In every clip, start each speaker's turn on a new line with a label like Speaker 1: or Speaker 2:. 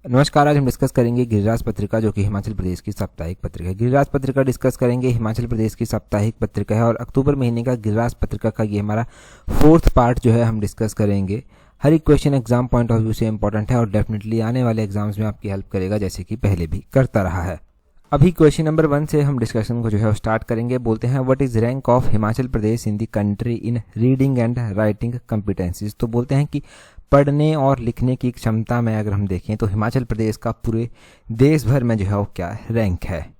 Speaker 1: नमस्कार। आज हम डिस्कस करेंगे गिरिराज पत्रिका, जो कि हिमाचल प्रदेश की साप्ताहिक पत्रिका है। गिरिराज पत्रिका डिस्कस करेंगे, हिमाचल प्रदेश की साप्ताहिक पत्रिका है और अक्टूबर महीने का गिरिराज पत्रिका का ये हमारा 4th पार्ट जो है हम डिस्कस करेंगे। हर एक question exam point of view से इंपॉर्टेंट है और डेफिनेटली आने वाले एग्जाम्स में आपकी हेल्प करेगा, जैसे कि पहले भी करता रहा है। अभी क्वेश्चन नंबर 1 से हम डिस्कशन को जो है स्टार्ट करेंगे। बोलते हैं what is rank of Himachal Pradesh in the country in reading and writing competencies. तो बोलते हैं कि पढ़ने और लिखने की क्षमता में अगर हम देखें तो हिमाचल प्रदेश का पूरे देश भर में जो है वो क्या रैंक है।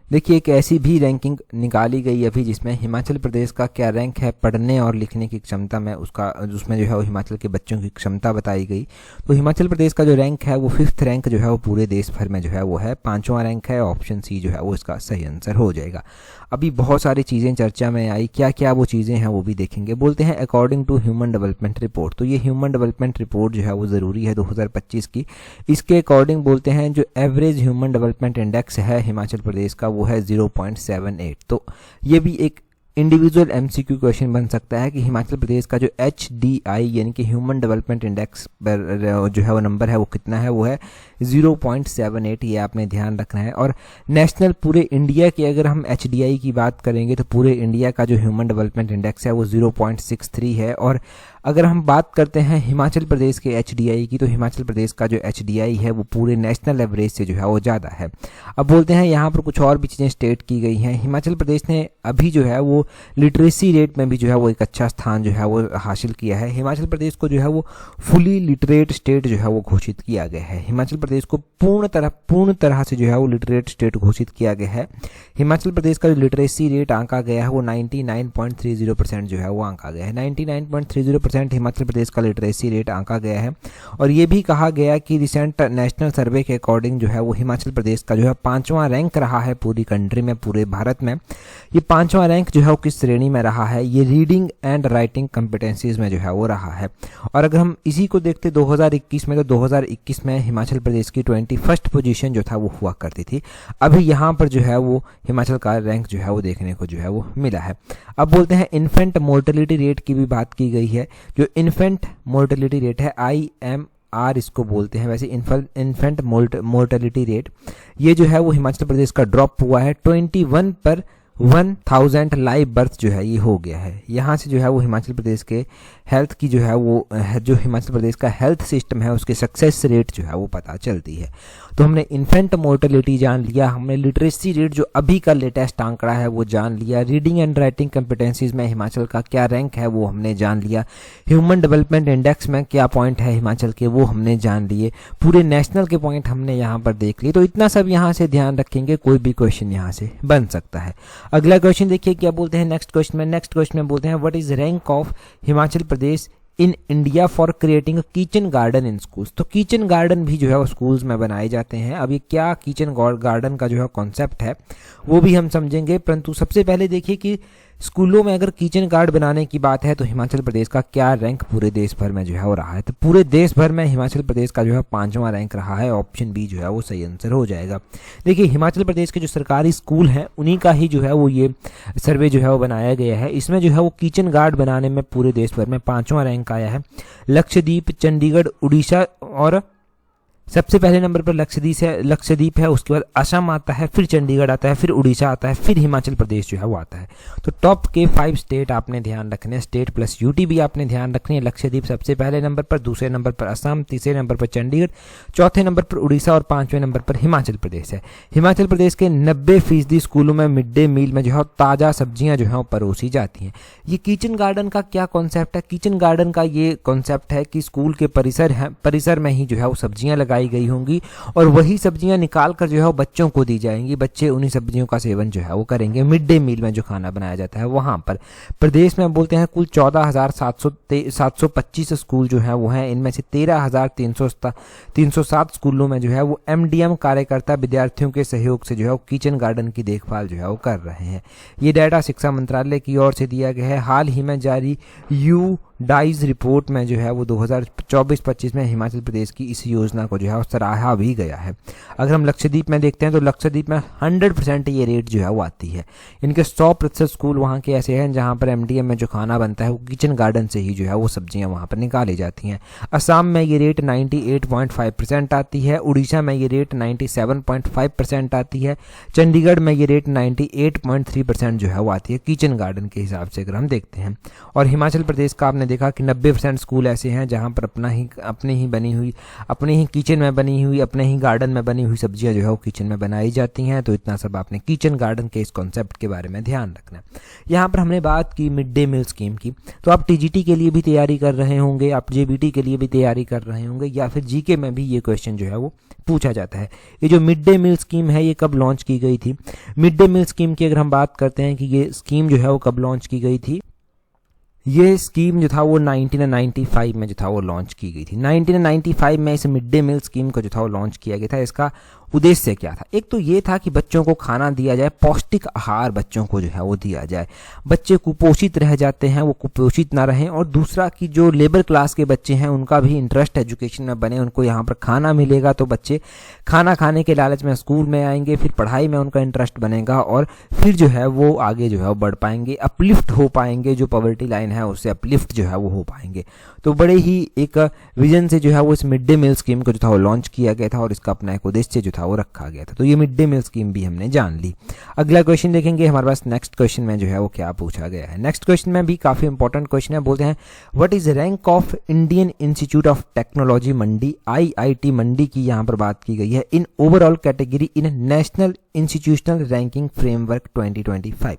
Speaker 1: देखिए, एक ऐसी भी रैंकिंग निकाली गई अभी जिसमें हिमाचल प्रदेश का क्या रैंक है पढ़ने और लिखने की क्षमता में, उसमें जो है वो हिमाचल के बच्चों की क्षमता बताई गई। तो हिमाचल प्रदेश का जो रैंक है वो 5th रैंक जो है वो पूरे देश भर में जो है वो है। 5वां रैंक है, ऑप्शन सी जो है वो इसका सही आंसर हो जाएगा। अभी बहुत सारी चीज़ें चर्चा में आई, क्या क्या वो चीज़ें हैं वो भी देखेंगे। बोलते हैं according to human development report. तो ये ह्यूमन डेवलपमेंट रिपोर्ट जो है वो ज़रूरी है 2025 की। इसके अकॉर्डिंग बोलते हैं जो एवरेज ह्यूमन डेवलपमेंट इंडेक्स है हिमाचल प्रदेश का वो है 0.78। तो ये भी एक इंडिविजुअल MCQ क्वेश्चन बन सकता है कि हिमाचल प्रदेश का जो HDI यानी कि ह्यूमन डेवलपमेंट इंडेक्स पर जो है वो नंबर है वो कितना है, वो है 0.78। ये आपने ध्यान रखना है। और नेशनल पूरे इंडिया की अगर हम HDI की बात करेंगे तो पूरे इंडिया का जो ह्यूमन डेवलपमेंट इंडेक्स है वो 0.63 है। और अगर हम बात करते हैं हिमाचल प्रदेश के HDI की, तो हिमाचल प्रदेश का जो HDI है वो पूरे नेशनल एवरेज से जो है वो ज़्यादा है। अब बोलते हैं यहाँ पर कुछ और भी चीज़ें स्टेट की गई हैं। हिमाचल प्रदेश ने अभी जो है वो लिटरेसी रेट में भी जो है वो एक अच्छा स्थान जो है वो हासिल किया है। हिमाचल प्रदेश को जो है वो फुली लिटरेट स्टेट जो है वो घोषित किया गया है। हिमाचल प्रदेश को पूर्ण तरह से जो है वो लिटरेट स्टेट घोषित किया गया है। हिमाचल प्रदेश का जो लिटरेसी रेट आंका गया है वो 99.30% जो है वो आंका गया है। 99.30% हिमाचल प्रदेश का लिटरेसी रेट आंका गया है। और ये भी कहा गया कि रिसेंट नेशनल सर्वे के अकॉर्डिंग जो है वो हिमाचल प्रदेश का जो है 5वां रैंक रहा है पूरी कंट्री में, पूरे भारत में। ये 5वां रैंक जो है वो किस श्रेणी में रहा है, ये रीडिंग एंड राइटिंग कॉम्पिटेंसीज में जो है वो रहा है। और अगर हम इसी को देखते 2021 में, तो 2021 में हिमाचल प्रदेश की 21st पोजीशन जो था वो हुआ करती थी। अभी यहाँ पर जो है वो हिमाचल का रैंक जो है वो देखने को जो है वो मिला है। अब बोलते हैं इन्फेंट मोर्टेलिटी रेट की भी बात की गई है। जो इन्फेंट मोर्टेलिटी रेट है IMR इसको बोलते हैं, वैसे इन्फेंट मोर्टेलिटी रेट ये जो है वो हिमाचल प्रदेश का ड्रॉप हुआ है। 21 पर 1000 लाइव बर्थ जो है ये हो गया है। यहाँ से जो है वो हिमाचल प्रदेश के हेल्थ की जो है वो जो हिमाचल प्रदेश का हेल्थ सिस्टम है उसके सक्सेस रेट जो है वो पता चलती है। तो हमने इन्फेंट मोर्टेलिटी जान लिया, हमने लिटरेसी रेट जो अभी का लेटेस्ट आंकड़ा है वो जान लिया, रीडिंग एंड राइटिंग कॉम्पिटेंसीज में हिमाचल का क्या रैंक है वो हमने जान लिया, ह्यूमन डेवलपमेंट इंडेक्स में क्या पॉइंट है हिमाचल के वो हमने जान लिए, पूरे नेशनल के पॉइंट हमने यहाँ पर देख लिए। तो इतना सब यहाँ से ध्यान रखेंगे, कोई भी क्वेश्चन यहाँ से बन सकता है। अगला क्वेश्चन देखिए क्या बोलते हैं नेक्स्ट क्वेश्चन में बोलते हैं what is rank of Himachal Pradesh in India for creating kitchen garden in schools. तो किचन गार्डन भी जो है वो स्कूल्स में बनाए जाते हैं। अब ये क्या किचन गार्डन का जो है कॉन्सेप्ट है वो भी हम समझेंगे, परंतु सबसे पहले देखिए कि स्कूलों में अगर किचन गार्ड बनाने की बात है तो हिमाचल प्रदेश का क्या रैंक पूरे देश भर में जो है वो रहा है। तो पूरे देश भर में हिमाचल प्रदेश का जो है 5वां रैंक रहा है। ऑप्शन बी जो है वो सही आंसर हो जाएगा। देखिए, हिमाचल प्रदेश के जो सरकारी स्कूल हैं उन्हीं का ही जो है वो ये सर्वे जो है वो बनाया गया है। इसमें जो है वो किचन गार्ड बनाने में पूरे देश भर में 5वां रैंक आया है। लक्षद्वीप, चंडीगढ़, उड़ीसा और सबसे पहले नंबर पर लक्षद्वीप है, उसके बाद असम आता है, फिर चंडीगढ़ आता है, फिर उड़ीसा आता है, फिर हिमाचल प्रदेश जो है वो आता है। तो टॉप के 5 स्टेट आपने ध्यान रखने हैं, स्टेट प्लस यूटी भी आपने ध्यान रखनी है। लक्षद्वीप सबसे पहले नंबर पर, दूसरे नंबर पर असम, तीसरे नंबर पर चंडीगढ़, चौथे नंबर पर उड़ीसा और 5वें नंबर पर हिमाचल प्रदेश है। हिमाचल प्रदेश के 90% स्कूलों में मिड डे मील में जो है ताज़ा सब्जियां जो है परोसी जाती हैं। ये किचन गार्डन का क्या कॉन्सेप्ट है? किचन गार्डन का ये कॉन्सेप्ट है कि स्कूल के परिसर में ही जो है वो सब्जियां लगाई गई होंगी और वही सब्जियां निकाल कर जो है वो बच्चों को दी जाएंगी। बच्चे उन्हीं सब्जियों का सेवन जो है वो करेंगे। मिड डे मील में जो खाना बनाया जाता है वहां पर प्रदेश में बोलते हैं कुल 14,725 स्कूल जो है वो हैं। इनमें से 13,307 स्कूलों में जो है वो MDM कार्यकर्ता विद्यार्थियों के सहयोग से जो है वो किचन गार्डन की देखभाल जो है वो कर रहे हैं। ये डाटा शिक्षा मंत्रालय की ओर से दिया गया है। हाल ही में जारी डाइज रिपोर्ट में जो है वो 2024-25 में हिमाचल प्रदेश की इस योजना को जो है वो सराहा भी गया है। अगर हम लक्षद्वीप में देखते हैं तो लक्षद्वीप में 100% ये रेट जो है वो आती है। इनके 100% स्कूल वहाँ के ऐसे हैं जहाँ पर MDM में जो खाना बनता है वो किचन गार्डन से ही जो है वो सब्जियाँ वहाँ पर निकाली जाती हैं। असम में ये रेट 98.5% आती है, उड़ीसा में ये रेट 97.5% आती है, चंडीगढ़ में ये रेट 98.3% जो है वो आती है किचन गार्डन के हिसाब से अगर हम देखते हैं। और हिमाचल प्रदेश का आपने देखा कि 90% स्कूल ऐसे हैं जहाँ पर अपनी ही किचन में बनी हुई, अपने ही गार्डन में बनी हुई सब्जियां जो है वो किचन में बनाई जाती हैं। तो इतना सब आपने किचन गार्डन के इस कॉन्सेप्ट के बारे में ध्यान रखना है। यहाँ पर हमने बात की मिड डे मील स्कीम की, तो आप TGT के लिए भी तैयारी कर रहे होंगे, आप JBT के लिए भी तैयारी कर रहे होंगे, या फिर GK में भी ये क्वेश्चन जो है वो पूछा जाता है। ये जो मिड डे मील स्कीम है ये कब लॉन्च की गई थी? मिड डे मील स्कीम की अगर हम बात करते हैं कि ये स्कीम जो है वो कब लॉन्च की गई थी, ये स्कीम जो था वो 1995 में जो था वो लॉन्च की गई थी। 1995 में इस मिड डे मील स्कीम को जो था वो लॉन्च किया गया था। इसका उद्देश्य क्या था? एक तो ये था कि बच्चों को खाना दिया जाए, पौष्टिक आहार बच्चों को जो है वो दिया जाए, बच्चे कुपोषित रह जाते हैं वो कुपोषित ना रहें। और दूसरा कि जो लेबर क्लास के बच्चे हैं उनका भी इंटरेस्ट एजुकेशन में बने, उनको यहाँ पर खाना मिलेगा तो बच्चे खाना खाने के लालच में स्कूल में आएंगे, फिर पढ़ाई में उनका इंटरेस्ट बनेगा और फिर जो है वो आगे जो है वो बढ़ पाएंगे, अपलिफ्ट हो पाएंगे, जो पॉवर्टी लाइन है उससे अपलिफ्ट जो है वो हो पाएंगे। तो बड़े ही एक विजन से जो है वो इस मिड डे मील स्कीम को जो था वो लॉन्च किया गया था और इसका अपना एक उद्देश्य जो था वो रखा गया था। तो ये मिड डे मील स्कीम भी हमने जान ली। अगला क्वेश्चन देखेंगे हमारे पास। नेक्स्ट क्वेश्चन में जो है वो क्या पूछा गया है। नेक्स्ट क्वेश्चन में भी काफी इंपॉर्टेंट क्वेश्चन है। बोलते हैं what is rank of Indian institute of technology Mandi, IIT मंडी की यहाँ पर बात की गई है in overall category in national institutional ranking framework 2025।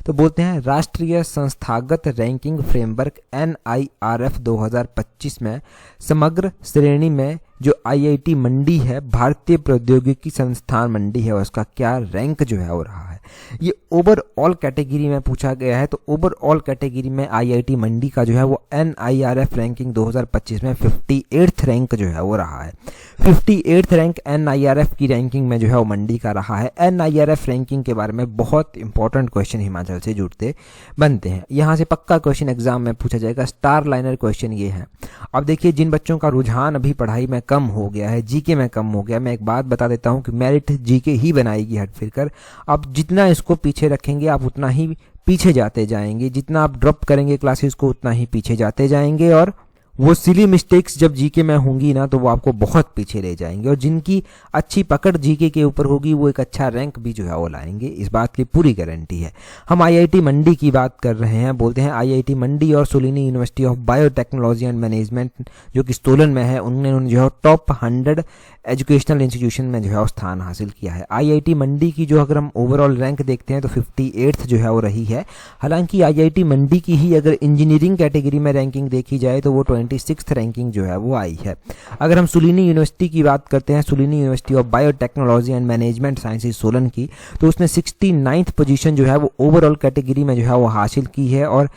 Speaker 1: तो बोलते हैं राष्ट्रीय संस्थागत रैंकिंग फ्रेमवर्क NIRF 2025 में समग्र श्रेणी में जो IIT मंडी है, भारतीय प्रौद्योगिकी संस्थान मंडी है, उसका क्या रैंक जो है हो रहा है। ये ओवरऑल कैटेगरी में पूछा गया है। तो ओवरऑल कैटेगरी में IIT मंडी का जो है वो NIRF रैंकिंग 2025 में 58th रैंक जो है वो रहा है। 58th रैंक NIRF की रैंकिंग में जो है वो मंडी का रहा है। NIRF रैंकिंग के बारे में बहुत इंपॉर्टेंट क्वेश्चन हिमाचल से जुड़ते बनते हैं। यहाँ से पक्का क्वेश्चन एग्जाम में पूछा जाएगा। स्टार लाइनर क्वेश्चन ये है। अब देखिए जिन बच्चों का रुझान अभी पढ़ाई में कम हो गया है, GK में कम हो गया, मैं एक बात बता देता हूँ कि मेरिट GK ही बनाएगी हट फिर कर। आप जितना इसको पीछे रखेंगे आप उतना ही पीछे जाते जाएंगे, जितना आप ड्रॉप करेंगे क्लासेस को उतना ही पीछे जाते जाएंगे और वो सिली मिस्टेक्स जब GK में होंगी ना तो वो आपको बहुत पीछे ले जाएंगे। और जिनकी अच्छी पकड़ GK के ऊपर होगी वो एक अच्छा रैंक भी जो है वो लाएंगे, इस बात की पूरी गारंटी है। हम IIT मंडी की बात कर रहे हैं। बोलते हैं IIT मंडी और Shoolini university of biotechnology and management जो कि सोलन में है, उन्होंने जो है टॉप 100 एजुकेशनल इंस्टीट्यूशन में जो है स्थान हासिल किया है। IIT मंडी की जो अगर हम ओवरऑल रैंक देखते हैं तो 58th जो है वो रही है। हालांकि IIT मंडी की ही अगर इंजीनियरिंग कैटेगरी में रैंकिंग देखी जाए तो वो 26th रैंकिंग जो है वो आई है। अगर हम सोलिनी यूनिवर्सिटी की बात करते हैं, Shoolini university of biotechnology and management sciences Solan की, तो उसने 69th पोजीशन जो है वो ओवरऑल कैटेगरी में जो है वो हासिल की है और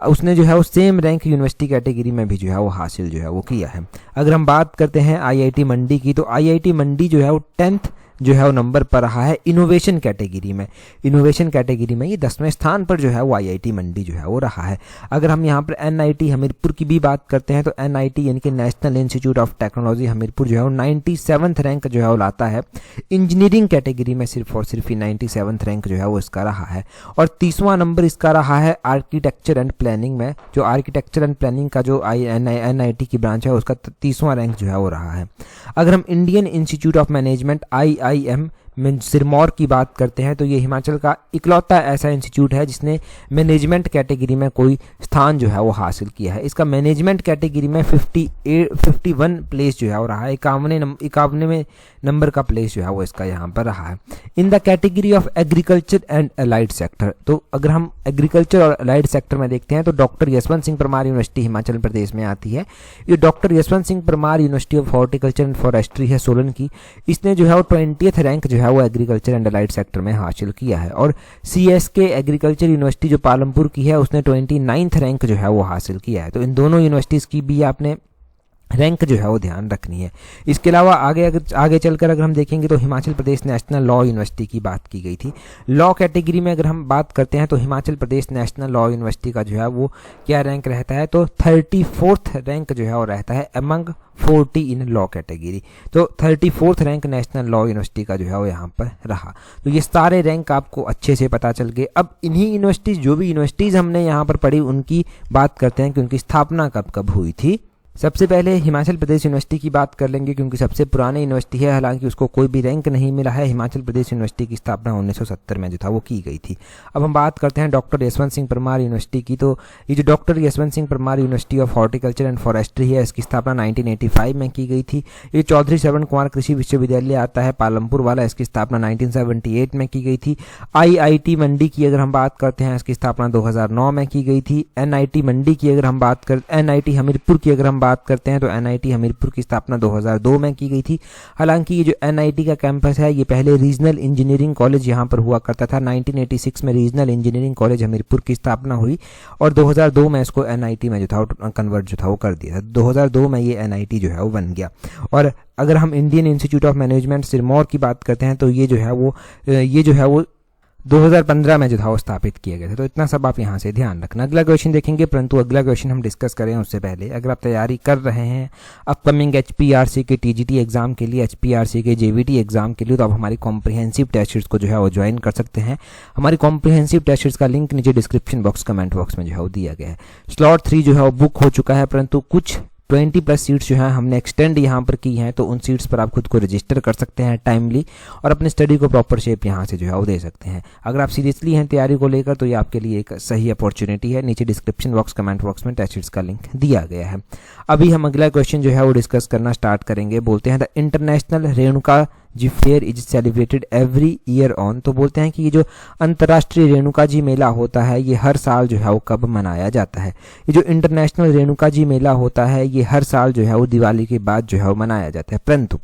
Speaker 1: उसने जो है वो सेम रैंक यूनिवर्सिटी कैटेगरी में भी जो है वो हासिल जो है वो किया है। अगर हम बात करते हैं IIT मंडी की, तो IIT मंडी जो है वो 10th जो है वो नंबर पर रहा है इनोवेशन कैटेगरी में। इनोवेशन कैटेगरी में ये 10वें स्थान पर जो है वो IIT मंडी जो है वो रहा है। अगर हम यहाँ पर NIT हमीरपुर की भी बात करते हैं तो NIT यानी कि national institute of technology Hamirpur जो है वो 97th रैंक जो है वो लाता है। इंजीनियरिंग कैटेगरी में सिर्फ और सिर्फ 97th रैंक जो है वो इसका रहा है। और 30वां नंबर इसका रहा है आर्किटेक्चर एंड प्लानिंग में। जो आर्किटेक्चर एंड प्लानिंग का जो NIT की ब्रांच है उसका 30वां रैंक जो है वो रहा है। अगर हम Indian institute of management IIM में सिरमौर की बात करते हैं तो ये हिमाचल का इकलौता ऐसा इंस्टीट्यूट है जिसने मैनेजमेंट कैटेगरी में कोई स्थान जो है वो हासिल किया है। इसका मैनेजमेंट कैटेगरी में 51 प्लेस जो है वो रहा है। 51वें नंबर का प्लेस जो है वो इसका यहाँ पर रहा है। In the category of agriculture and allied sector, तो अगर हम एग्रीकल्चर और अलाइड सेक्टर में देखते हैं तो डॉक्टर यशवंत सिंह परमार यूनिवर्सिटी हिमाचल प्रदेश में आती है। ये doctor Yashwant Singh Parmar university of horticulture and forestry है सोलन की। इसने जो है वो 20th रैंक जो है वो एग्रीकल्चर एंड अलाइड सेक्टर में हासिल किया है। और CSK एग्रीकल्चर यूनिवर्सिटी जो पालमपुर की है उसने 29th रैंक जो है वो हासिल किया है। तो इन दोनों यूनिवर्सिटीज की भी आपने रैंक जो है वो ध्यान रखनी है। इसके अलावा आगे चलकर अगर हम देखेंगे तो Himachal Pradesh national law university की बात की गई थी। लॉ कैटेगरी में अगर हम बात करते हैं तो Himachal Pradesh national law university का जो है वो क्या रैंक रहता है, तो 34th रैंक जो है वो रहता है अमंग 40 इन लॉ कैटेगरी। तो 34th rank national law university का जो है वो यहाँ पर रहा। तो ये सारे रैंक आपको अच्छे से पता चल गए। अब इन्हीं यूनिवर्सिटीज़, जो भी यूनिवर्सिटीज़ हमने यहाँ पर पढ़ी, उनकी बात करते हैं कि उनकी स्थापना कब कब हुई थी। सबसे पहले हिमाचल प्रदेश यूनिवर्सिटी की बात कर लेंगे क्योंकि सबसे पुरानी यूनिवर्सिटी है, हालांकि उसको कोई भी रैंक नहीं मिला है। हिमाचल प्रदेश यूनिवर्सिटी की स्थापना 1970 में जो था वो की गई थी। अब हम बात करते हैं डॉक्टर यशवंत सिंह परमार यूनिवर्सिटी की। तो ये जो doctor Yashwant Singh Parmar university of horticulture and forestry है, इसकी स्थापना 1985 में की गई थी। ये चौधरी श्रवण कुमार कृषि विश्वविद्यालय आता है पालमपुर वाला, इसकी स्थापना 1978 में की गई थी। IIT मंडी की अगर हम बात करते हैं, इसकी स्थापना 2009 में की गई थी। NIT मंडी की अगर हम बात कर NIT हमीरपुर की अगर हम बात करते हैं तो NIT हमीरपुर की स्थापना 2002 में की गई थी। हालांकि ये जो NIT का कैंपस है, ये पहले रीजनल इंजीनियरिंग कॉलेज यहाँ पर हुआ करता था। 1986 में रीजनल इंजीनियरिंग कॉलेज हमीरपुर की स्थापना हुई और 2002 में इसको NIT में जो था कन्वर्ट जो था वो कर दिया था। 2002 में ये NIT जो है वो बन गया। और अगर हम Indian institute of management Sirmaur की बात करते हैं तो ये जो है वो 2015 में जो था वो स्थापित किए गए थे। तो इतना सब आप यहाँ से ध्यान रखना। अगला क्वेश्चन देखेंगे, परंतु अगला क्वेश्चन हम डिस्कस करें उससे पहले अगर आप तैयारी कर रहे हैं अपकमिंग HPRC के TGT एग्जाम के लिए, HPRC के JVT एग्जाम के लिए, तो आप हमारी कॉम्प्रिहेंसिव टेस्ट सीरीज को जो है वो ज्वाइन कर सकते हैं। हमारी कॉम्प्रिहेंसिव टेस्ट सीरीज का लिंक नीचे डिस्क्रिप्शन बॉक्स, कमेंट बॉक्स में जो है वो दिया गया है। स्लॉट 3 जो है वो बुक हो चुका है, परंतु कुछ 20+ सीट्स जो है हमने एक्सटेंड यहाँ पर की हैं, तो उन सीट्स पर आप खुद को रजिस्टर कर सकते हैं टाइमली और अपने स्टडी को प्रॉपर शेप यहाँ से जो है वो दे सकते हैं। अगर आप सीरियसली हैं तैयारी को लेकर तो ये आपके लिए एक सही अपॉर्चुनिटी है। नीचे डिस्क्रिप्शन बॉक्स, कमेंट बॉक्स में टेस्ट सीट्स का लिंक दिया गया है। अभी हम अगला क्वेश्चन जो है वो डिस्कस करना स्टार्ट करेंगे। बोलते हैं the international Renuka ji fair is celebrated every year on. तो बोलते हैं कि ये जो अंतर्राष्ट्रीय रेणुका जी मेला होता है ये हर साल जो है वो कब मनाया जाता है। ये जो इंटरनेशनल रेणुका जी मेला होता है ये हर साल जो है वो दिवाली के बाद जो है वो मनाया जाता है। परंतु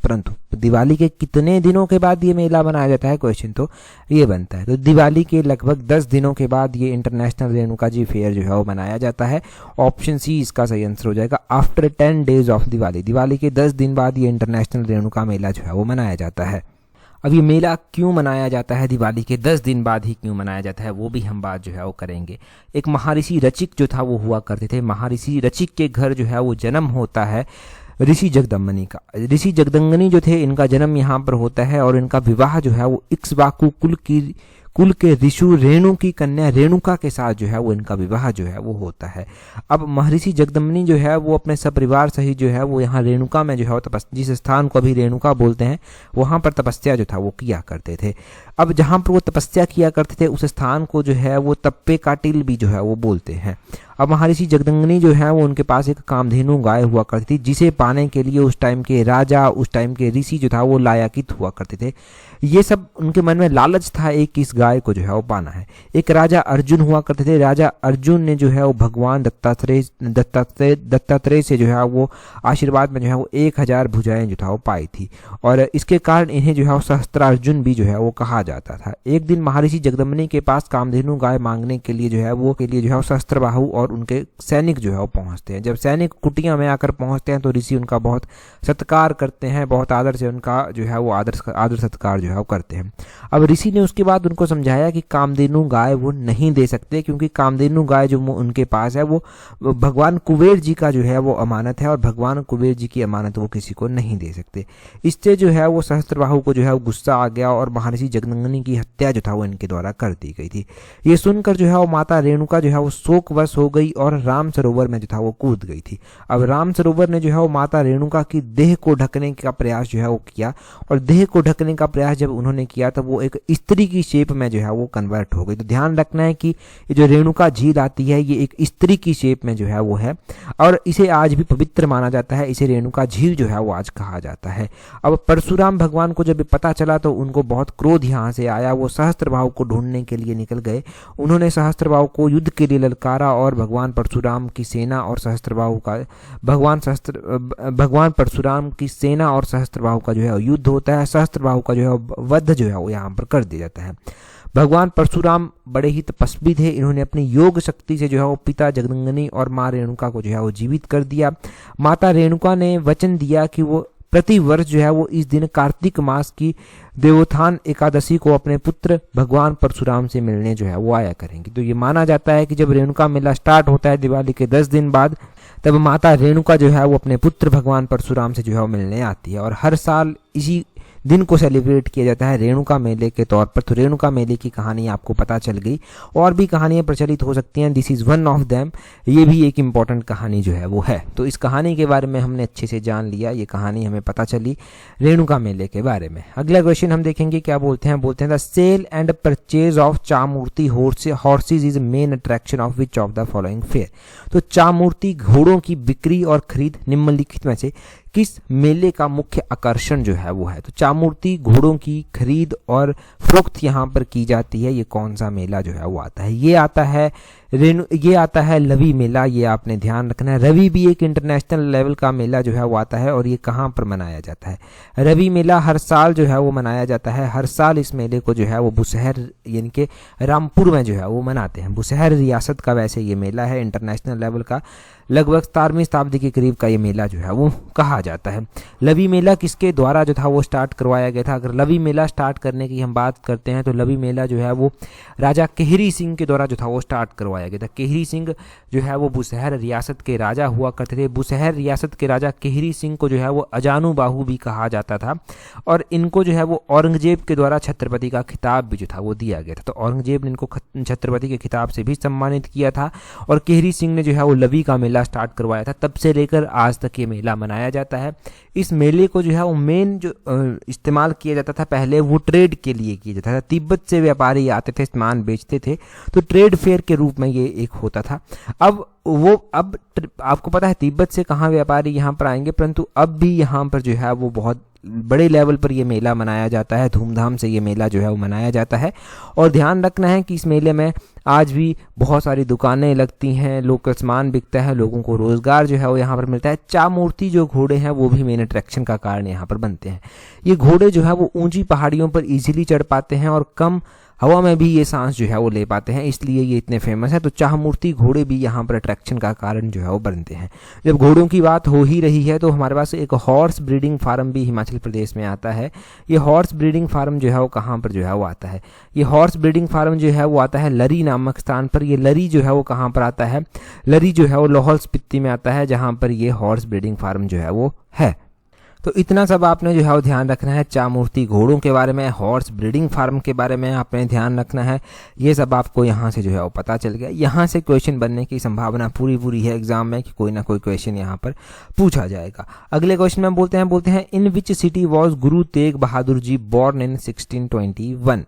Speaker 1: दिवाली के कितने दिनों के बाद ये मेला मनाया जाता है, क्वेश्चन तो ये बनता है। तो दिवाली के लगभग 10 दिनों के बाद ये इंटरनेशनल रेणुका जी फेयर जो है वो मनाया जाता है। ऑप्शन सी इसका सही आंसर हो जाएगा। After 10 days of Diwali, Diwali के 10 दिन बाद ये इंटरनेशनल रेणुका मेला जो है वो मनाया जाता है। अब ये मेला क्यों मनाया जाता है, दिवाली के 10 दिन बाद ही क्यों मनाया जाता है, वो भी हम बात जो है वो करेंगे। एक महर्षि रचिक जो था वो हुआ करते थे। महर्षि रचिक के घर जो है वो जन्म होता है ऋषि जगदम्बनी का। ऋषि जगदम्बनी जो थे इनका जन्म यहाँ पर होता है और इनका विवाह जो है वो इक्ष्वाकु कुल के ऋषु रेणु की कन्या रेणुका के साथ जो है वो इनका विवाह जो है वो होता है। अब महर्षि जगदम्बनी जो है वो अपने सपरिवार सहित जो है वो यहाँ रेणुका में जो है वो जिस स्थान को अभी रेणुका बोलते हैं वहाँ पर तपस्या जो था वो किया करते थे। अब जहाँ पर वो तपस्या किया करते थे उस स्थान को जो है वो तप्पे का टिल भी जो है वो बोलते हैं। अब महर्षि जगदम्बनी जो है वो उनके पास एक कामधेनु गाय हुआ करती थी जिसे पाने के लिए उस टाइम के राजा, उस टाइम के ऋषि जो था वो लायाकित हुआ करते थे। ये सब उनके मन में लालच था एक इस गाय को जो है वो पाना है। एक राजा अर्जुन हुआ करते थे। राजा अर्जुन ने जो है वो भगवान दत्तात्रेय से जो है वो आशीर्वाद में जो है वो 1000 भुजाएं जो था वो पाई थी और इसके कारण इन्हें जो है वो सहस्त्रार्जुन भी जो है वो कहा जाता था। एक दिन महर्षि जगदम्बनी के पास कामधेनु गाय मांगने के लिए जो है वो सहस्त्रबाहु और उनके सैनिक जो है वो पहुंचते हैं। जब सैनिक कुटिया में आकर पहुंचते हैं तो ऋषि उनका बहुत सत्कार करते हैं, बहुत आदर से उनका जो है वो आदर सत्कार जो है वो करते हैं। अब ऋषि ने उसके बाद उनको समझाया कि कामधेनु गाय वो नहीं दे सकते क्योंकि कामधेनु गाय जो उनके पास है वो भगवान कुबेर जी का जो है वो अमानत है और भगवान कुबेर जी की अमानत वो किसी को नहीं दे सकते। इससे जो है वो सहस्त्रबाहु को जो है वो गुस्सा आ गया और महर्षि जगदम्बनी की हत्या जो था वो इनके द्वारा कर दी गई थी। ये सुनकर जो है वो माता रेणुका जो है वो शोकवश हो गई और राम सरोवर में जो था वो कूद गई थी। अब राम सरोवर ने जो है वो माता रेणुका की देह को ढकने का प्रयास जो है वो किया और देह को ढकने का प्रयास जब उन्होंने किया तब वो एक स्त्री की शेप में जो है वो कन्वर्ट हो गई। तो ध्यान रखना है कि ये जो रेणुका झील आती है ये एक स्त्री की शेप में जो है वो है और इसे आज भी पवित्र माना जाता है। इसे रेणुका झील जो है वो आज कहा जाता है। अब परशुराम भगवान को जब पता चला तो उनको बहुत क्रोध यहाँ से आया। वो सहस्त्रबाहु को ढूंढने के लिए निकल गए। उन्होंने सहस्त्रबाहु को युद्ध के लिए ललकारा और भगवान परशुराम की सेना और सहस्त्रबाहु का भगवान परशुराम की सेना और सहस्त्रबाहु का जो है युद्ध होता है। सहस्त्रबाहु का जो है वध जो है वो यहाँ पर कर दिया जाता है। भगवान परशुराम बड़े ही तपस्वी थे। इन्होंने अपनी योग शक्ति से जो है वो पिता जगदंगनी और माँ रेणुका को जो है वो जीवित कर दिया। माता रेणुका ने वचन दिया कि वो प्रति वर्ष जो है वो इस दिन कार्तिक मास की देवोत्थान एकादशी को अपने पुत्र भगवान परशुराम से मिलने जो है वो आया करेंगी। तो ये माना जाता है कि जब रेणुका मेला स्टार्ट होता है दिवाली के 10 दिन बाद, तब माता रेणुका जो है वो अपने पुत्र भगवान परशुराम से जो है वो मिलने आती है और हर साल इसी दिन को सेलिब्रेट किया जाता है रेणुका मेले के तौर पर। तो रेणुका मेले की कहानी आपको पता चल गई, और भी कहानियां प्रचलित हो सकती हैं, this is one of them. ये भी एक इम्पॉर्टेंट कहानी जो है वो है। तो इस कहानी के बारे में हमने अच्छे से जान लिया, ये कहानी हमें पता चली रेणुका मेले के बारे में। अगला क्वेश्चन हम देखेंगे क्या बोलते हैं। बोलते हैं the sale and purchase of Chamurthi horses is main attraction of which of the following fair. तो चामूर्ति घोड़ों की बिक्री और खरीद निम्नलिखित में से किस मेले का मुख्य आकर्षण जो है वो है। तो चामूर्ति घोड़ों की खरीद और फरोख्त यहाँ पर की जाती है। ये कौन सा मेला जो है वो आता है? ये आता है लवी मेला। ये आपने ध्यान रखना है। रवि भी एक इंटरनेशनल लेवल का मेला जो है वो आता है, और ये कहाँ पर मनाया जाता है? रवि मेला हर साल जो है वो मनाया जाता है। हर साल इस मेले को जो है वो बुशहर यानी कि रामपुर में जो है वो मनाते हैं। बुशहर रियासत का वैसे ये मेला है, इंटरनेशनल लेवल का। लगभग 17वीं शताब्दी के करीब का ये मेला जो है वो कहा जाता है। लवी मेला किसके द्वारा जो था वो स्टार्ट करवाया गया था? अगर लवी मेला स्टार्ट करने की हम बात करते हैं तो लवी मेला जो है वो राजा केहरी सिंह के द्वारा जो था वो स्टार्ट करवाया गया था। केहरी सिंह जो है वो बुशहर रियासत के राजा हुआ करते थे। बुशहर रियासत के राजा केहरी सिंह को जो है वो अजानुबाहु भी कहा जाता था, और इनको जो है वो औरंगजेब के द्वारा छत्रपति का खिताब भी जो था वो दिया गया था। तो औरंगजेब ने इनको छत्रपति के खिताब से भी सम्मानित किया था, और केहरी सिंह ने जो है वो लवी का मेला स्टार्ट करवाया था। तब से लेकर आज तक ये मेला मनाया जाता है। इस मेले को जो है वो मेन जो इस्तेमाल किया जाता था पहले, वो ट्रेड के लिए किया जाता था। तिब्बत से व्यापारी आते थे, सामान बेचते थे, तो ट्रेड फेयर के रूप में ये एक होता था। अब आपको पता है तिब्बत से कहाँ व्यापारी यहाँ पर आएंगे, परंतु अब भी यहाँ पर जो है वो बहुत बड़े लेवल पर ये मेला मनाया जाता है। धूमधाम से ये मेला जो है वो मनाया जाता है, और ध्यान रखना है कि इस मेले में आज भी बहुत सारी दुकानें लगती हैं, लोकल सामान बिकता है, लोगों को रोजगार जो है वो यहाँ पर मिलता है। चामूर्ति जो घोड़े हैं वो भी मेन अट्रैक्शन का कारण यहाँ पर बनते हैं। ये घोड़े जो है वो ऊंची पहाड़ियों पर इजीली चढ़ पाते हैं और कम हवा में भी ये सांस जो है वो ले पाते हैं, इसलिए ये इतने फेमस है। तो चामूर्ति घोड़े भी यहाँ पर अट्रैक्शन का कारण जो है वो बनते हैं। जब घोड़ों की बात हो ही रही है तो हमारे पास एक हॉर्स ब्रीडिंग फार्म भी हिमाचल प्रदेश में आता है। ये हॉर्स ब्रीडिंग फार्म जो है वो कहाँ पर जो है वो आता है? ये हॉर्स ब्रीडिंग फार्म जो है वो आता है लरी नामक स्थान पर। ये लरी जो है वो कहाँ पर आता है? लरी जो है वो लाहौल स्पीति में आता है, जहाँ पर ये हॉर्स ब्रीडिंग फार्म जो है वो है। तो इतना सब आपने जो है वो ध्यान रखना है। चामूर्ति घोड़ों के बारे में, हॉर्स ब्रीडिंग फार्म के बारे में आपने ध्यान रखना है। ये सब आपको यहाँ से जो है वो पता चल गया। यहाँ से क्वेश्चन बनने की संभावना पूरी है एग्जाम में कि कोई ना कोई क्वेश्चन यहाँ पर पूछा जाएगा। अगले क्वेश्चन में बोलते हैं इन which city was Guru Tegh Bahadur ji born in 1621।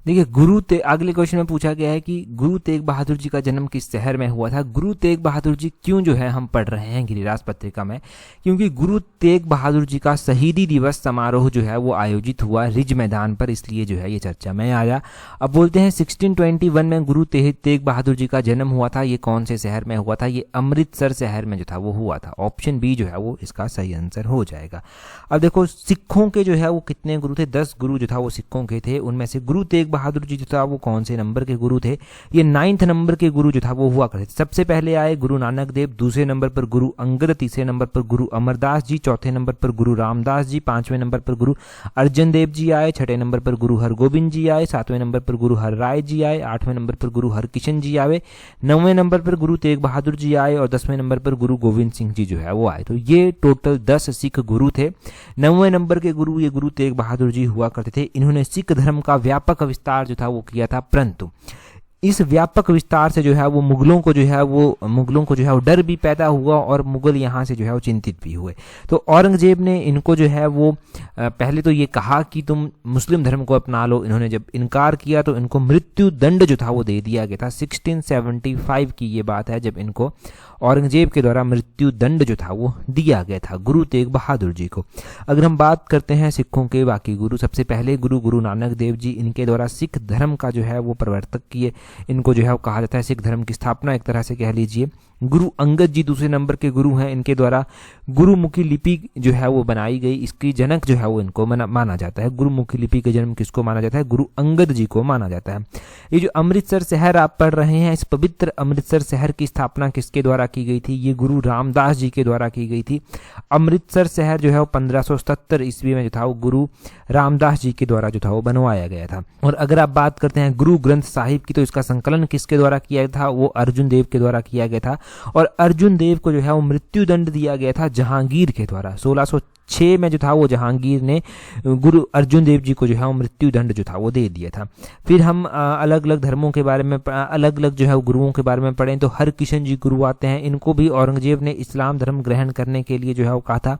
Speaker 1: देखिए अगले क्वेश्चन में पूछा गया है कि गुरु तेग बहादुर जी का जन्म किस शहर में हुआ था। गुरु तेग बहादुर जी क्यों जो है हम पढ़ रहे हैं गिरिराज पत्रिका में? क्योंकि गुरु तेग बहादुर जी का शहीदी दिवस समारोह जो है वो आयोजित हुआ रिज मैदान पर, इसलिए जो है ये चर्चा में आया। अब बोलते हैं 1621 में गुरु तेग बहादुर जी का जन्म हुआ था। ये कौन से शहर में हुआ था? ये अमृतसर शहर में जो था वो हुआ था। ऑप्शन बी जो है वो इसका सही आंसर हो जाएगा। अब देखो सिखों के जो है वो कितने गुरु थे? 10 गुरु जो था वो सिखों के थे। उनमें से गुरु तेग बहादुर जी जो था वो कौन से नंबर के गुरु थे? ये 9th नंबर के गुरु जो था वो हुआ करते थे। सबसे पहले आए गुरु नानक देव, दूसरे नंबर पर गुरु अंगद, तीसरे नंबर पर गुरु अमरदास जी, चौथे नंबर पर गुरु रामदास जी, 5वें नंबर पर गुरु अर्जन देव जी आए, 6ठे नंबर पर गुरु हरगोबिंद जी आए, 7वें नंबर पर गुरु हरराय जी आए, 8वें नंबर पर गुरु हरकिशन जी आए, 9वें नंबर पर गुरु तेग बहादुर जी आए, और 10वें नंबर पर गुरु गोविंद सिंह जी जो है वो आए। तो ये टोटल 10 सिख गुरु थे। 9वें नंबर के गुरु ये गुरु तेग बहादुर जी हुआ करते थे। इन्होंने सिख धर्म का व्यापक विस्तार जो था वो किया था, परंतु इस व्यापक विस्तार से जो है वो मुगलों को जो है वो डर भी पैदा हुआ, और मुगल यहाँ से जो है वो चिंतित भी हुए। तो औरंगजेब ने इनको जो है वो पहले तो ये कहा कि तुम मुस्लिम धर्म को अपना लो। इन्होंने जब इनकार किया तो इनको मृत्यु दंड जो था वो दे दिया गया था। 1675 की ये बात है जब इनको औरंगजेब के द्वारा मृत्यु दंड जो था वो दिया गया था गुरु तेग बहादुर जी को। अगर हम बात करते हैं सिखों के बाकी गुरु, सबसे पहले गुरु नानक देव जी, इनके द्वारा सिख धर्म का जो है वो प्रवर्तक किए। इनको जो है वो कहा जाता है। सिख धर्म की स्थापना एक तरह से कह लीजिए। गुरु अंगद जी दूसरे नंबर के गुरु हैं, इनके द्वारा गुरुमुखी लिपि जो है वो बनाई गई, इसकी जनक जो है वो इनको माना जाता है। गुरुमुखी लिपि के जन्म किसको माना जाता है? गुरु अंगद जी को माना जाता है। ये जो अमृतसर शहर आप पढ़ रहे हैं, इस पवित्र अमृतसर शहर की स्थापना किसके द्वारा की गई थी? ये गुरु रामदास जी के द्वारा की गई थी। अमृतसर शहर जो है वो 1577 ईस्वी में जो था वो गुरु रामदास जी के द्वारा जो था वो बनवाया गया था। और अगर आप बात करते हैं गुरु ग्रंथ साहिब की, तो इसका संकलन किसके द्वारा किया गया था? वो अर्जुन देव के द्वारा किया गया था। और अर्जुन देव को जो है वो मृत्यु दंड दिया गया था जहांगीर के द्वारा। 1606 में जो था वो जहांगीर ने गुरु अर्जुन देव जी को जो है वो मृत्यु दंड जो था वो दे दिया था। फिर हम अलग अलग धर्मों के बारे में, अलग अलग जो है गुरुओं के बारे में पढ़ें तो हरकिशन जी गुरु आते हैं। इनको भी औरंगजेब ने इस्लाम धर्म ग्रहण करने के लिए जो है वो कहा था।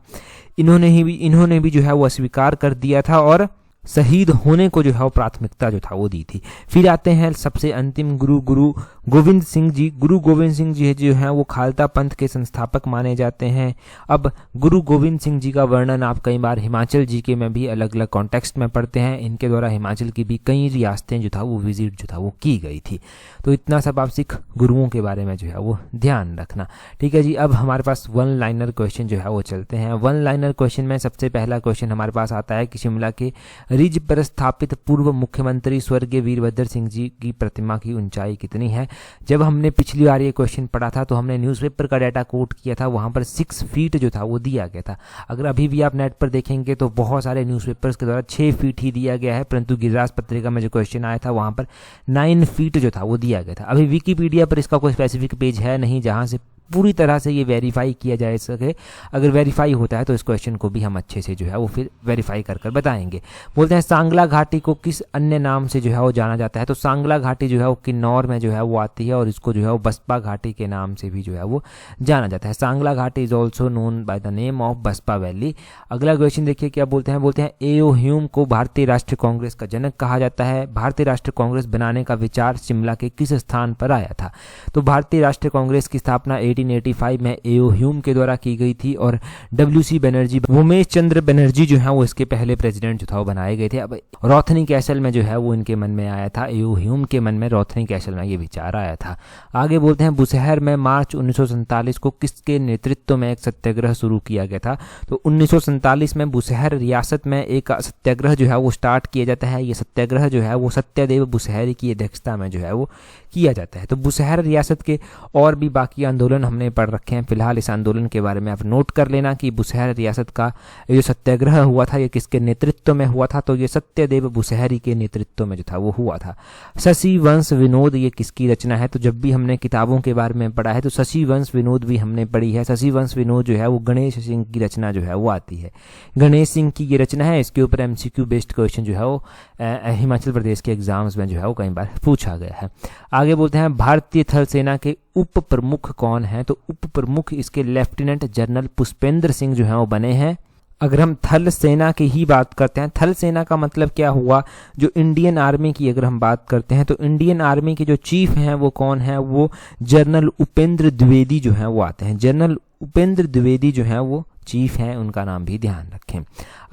Speaker 1: इन्होंने भी जो है वो अस्वीकार कर दिया था और शहीद होने को जो है वो प्राथमिकता जो था वो दी थी। फिर आते हैं सबसे अंतिम गुरु गोविंद सिंह जी। गुरु गोविंद सिंह जी जो हैं वो खालसा पंथ के संस्थापक माने जाते हैं। अब गुरु गोविंद सिंह जी का वर्णन आप कई बार हिमाचल जीके में भी अलग अलग कॉन्टेक्स्ट में पढ़ते हैं। इनके द्वारा हिमाचल की भी कई रियासतें जो था वो विजिट जो था वो की गई थी। तो इतना सब आप सिख गुरुओं के बारे में जो है वो ध्यान रखना। ठीक है जी, अब हमारे पास वन लाइनर क्वेश्चन जो है वो चलते हैं। वन लाइनर क्वेश्चन में सबसे पहला क्वेश्चन हमारे पास आता है कि शिमला के रिज पर स्थापित पूर्व मुख्यमंत्री स्वर्गीय वीरभद्र सिंह जी की प्रतिमा की ऊंचाई कितनी है? जब हमने पिछली बार ये क्वेश्चन पढ़ा था तो हमने न्यूज़पेपर का डाटा कोट किया था, वहां पर 6 फीट जो था वो दिया गया था। अगर अभी भी आप नेट पर देखेंगे तो बहुत सारे न्यूज़पेपर्स के द्वारा 6 फीट ही दिया गया है, परंतु गिरिराज पत्रिका में जो क्वेश्चन आया था वहां पर 9 फीट जो था वो दिया गया था। अभी विकिपीडिया पर इसका कोई स्पेसिफिक पेज है नहीं जहां से पूरी तरह से ये वेरीफाई किया जा सके। अगर वेरीफाई होता है तो इस क्वेश्चन को भी हम अच्छे से जो है वो फिर वेरीफाई कर बताएंगे। बोलते हैं सांगला घाटी को किस अन्य नाम से जो है वो जाना जाता है? तो सांगला घाटी जो है वो किन्नौर में जो है वो आती है और इसको जो है वो बसपा घाटी के नाम से भी जो है वो जाना जाता है। सांगला घाटी is also known by the name of Baspa valley. अगला क्वेश्चन देखिए क्या बोलते हैं एओ ह्यूम को भारतीय राष्ट्रीय कांग्रेस का जनक कहा जाता है। भारतीय राष्ट्रीय कांग्रेस बनाने का विचार शिमला के किस स्थान पर आया था? तो भारतीय राष्ट्रीय कांग्रेस की स्थापना 1885 में एओ ह्यूम के द्वारा की गई थी और WC बनर्जी, उमेश चंद्र बनर्जी जो है वो इसके पहले प्रेसिडेंट जो था वो बनाए गए थे। अब रोथनी कैसल में जो है वो इनके मन में आया था, एओ ह्यूम के मन में रोथनी कैसल में ये विचार आया था। आगे बोलते हैं बुशहर में मार्च 1947 को किसके नेतृत्व में एक सत्याग्रह शुरू किया गया था? तो 1947 में बुशहर रियासत में एक सत्याग्रह जो है वो स्टार्ट किया जाता है। ये सत्याग्रह जो है वो सत्यदेव बुशहरी की अध्यक्षता में जो है वो किया जाता है। तो बुशहर रियासत के और भी बाकी आंदोलन हमने पढ़ रखे हैं, फिलहाल इस आंदोलन के बारे में आप नोट कर लेना कि बुशहर रियासत का जो सत्याग्रह हुआ था ये किसके नेतृत्व में हुआ था? तो ये सत्यदेव बुशहरी के नेतृत्व में जो था वो हुआ था। शशि वंश विनोद ये किसकी रचना है? तो जब भी हमने किताबों के बारे में पढ़ा है तो शशि वंश विनोद भी हमने पढ़ी है। शशि वंश विनोद जो है वो गणेश सिंह की रचना जो है वो आती है। गणेश सिंह की ये रचना है। इसके ऊपर MCQ बेस्ड क्वेश्चन जो है वो हिमाचल प्रदेश के एग्जाम्स में जो है वो कई बार पूछा गया है। आगे बोलते हैं भारतीय थल सेना के उप प्रमुख कौन है? तो उप प्रमुख इसके लेफ्टिनेंट जनरल पुष्पेंद्र सिंह जो है वो बने हैं। अगर हम थल सेना की ही बात करते हैं, थल सेना का मतलब क्या हुआ? जो इंडियन आर्मी की अगर हम बात करते हैं तो इंडियन आर्मी के जो चीफ हैं वो कौन है? वो जनरल उपेंद्र द्विवेदी जो है वो आते हैं। जनरल उपेंद्र द्विवेदी जो है वो चीफ हैं, उनका नाम भी ध्यान रखें।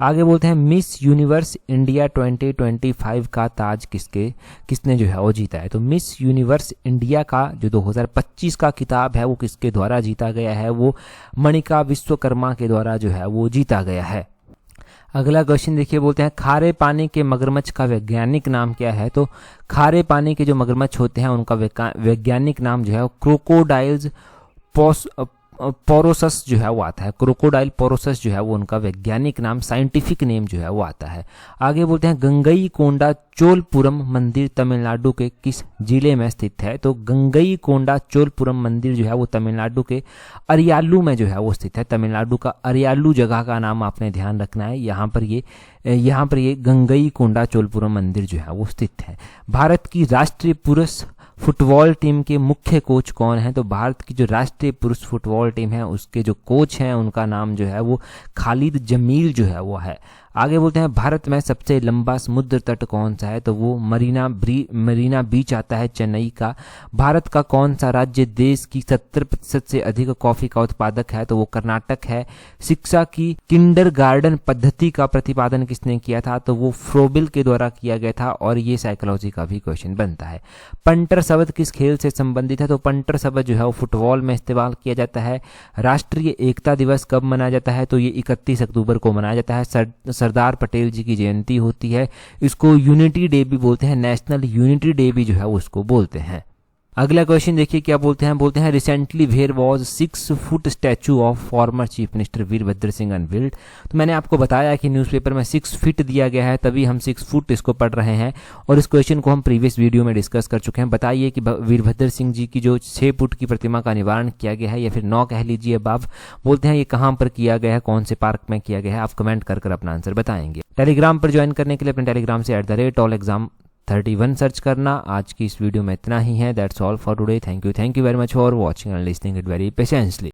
Speaker 1: आगे बोलते हैं मिस यूनिवर्स इंडिया 2025 का ताज किसने जो है वो जीता है? तो मिस यूनिवर्स इंडिया का जो 2025 का किताब है वो किसके द्वारा जीता गया है? वो मणिका विश्वकर्मा के द्वारा जो है वो जीता गया है। अगला क्वेश्चन देखिए, बोलते हैं खारे पानी के मगरमच्छ का वैज्ञानिक नाम क्या है? तो खारे पानी के जो मगरमच्छ होते हैं उनका वैज्ञानिक नाम जो है वो क्रोकोडाइल्स पोरोसस जो है वो आता है। क्रोकोडाइल पोरोसस जो है वो उनका वैज्ञानिक नाम, साइंटिफिक नेम जो है वो आता है। आगे बोलते हैं गंगई कोंडा चोलपुरम मंदिर तमिलनाडु के किस जिले में स्थित है? तो गंगई कोंडा चोलपुरम मंदिर जो है वो तमिलनाडु के अरियालू में जो है वो स्थित है। तमिलनाडु का अरियालू जगह का नाम आपने ध्यान रखना है। यहाँ पर ये गंगई कोंडा चोलपुरम मंदिर जो है वो स्थित है। भारत की राष्ट्रीय पुरुष फुटबॉल टीम के मुख्य कोच कौन है? तो भारत की जो राष्ट्रीय पुरुष फुटबॉल टीम है उसके जो कोच हैं उनका नाम जो है वो खालिद जमील जो है वो है। आगे बोलते हैं भारत में सबसे लंबा समुद्र तट कौन सा है, तो वो मरीना बीच आता है चेन्नई का। भारत का कौन सा राज्य देश की 70% से अधिक कॉफी का उत्पादक है, तो वो कर्नाटक है। शिक्षा की किंडरगार्टन पद्धति का प्रतिपादन किसने किया था, तो वो फ्रोबिल के द्वारा किया गया था, और ये साइकोलॉजी का भी क्वेश्चन बनता है। पंटर शब्द किस खेल से संबंधित है, तो पंटर शब्द जो है वो फुटबॉल में इस्तेमाल किया जाता है। राष्ट्रीय एकता दिवस कब मनाया जाता है, तो ये 31 अक्टूबर को मनाया जाता है। सरदार पटेल जी की जयंती होती है, इसको यूनिटी डे भी बोलते हैं, नेशनल यूनिटी डे भी जो है उसको बोलते हैं। अगला क्वेश्चन देखिए क्या बोलते हैं recently where was 6 foot statue of former chief minister Virbhadra Singh unveiled. तो मैंने आपको बताया कि न्यूज़पेपर में 6 फीट दिया गया है, तभी हम 6 फुट इसको पढ़ रहे हैं, और इस क्वेश्चन को हम प्रीवियस वीडियो में डिस्कस कर चुके हैं। बताइए कि वीरभद्र सिंह जी की जो 6 फुट की प्रतिमा का निवारण किया गया है, या फिर 9 कह लीजिए अब, बोलते हैं ये कहाँ पर किया गया है, कौन से पार्क में किया गया है, आप कमेंट कर अपना आंसर बताएंगे। टेलीग्राम पर ज्वाइन करने के लिए अपने टेलीग्राम से @allexam31 सर्च करना। आज की इस वीडियो में इतना ही है। That's all for today. Thank you very much for watching and listening it very patiently.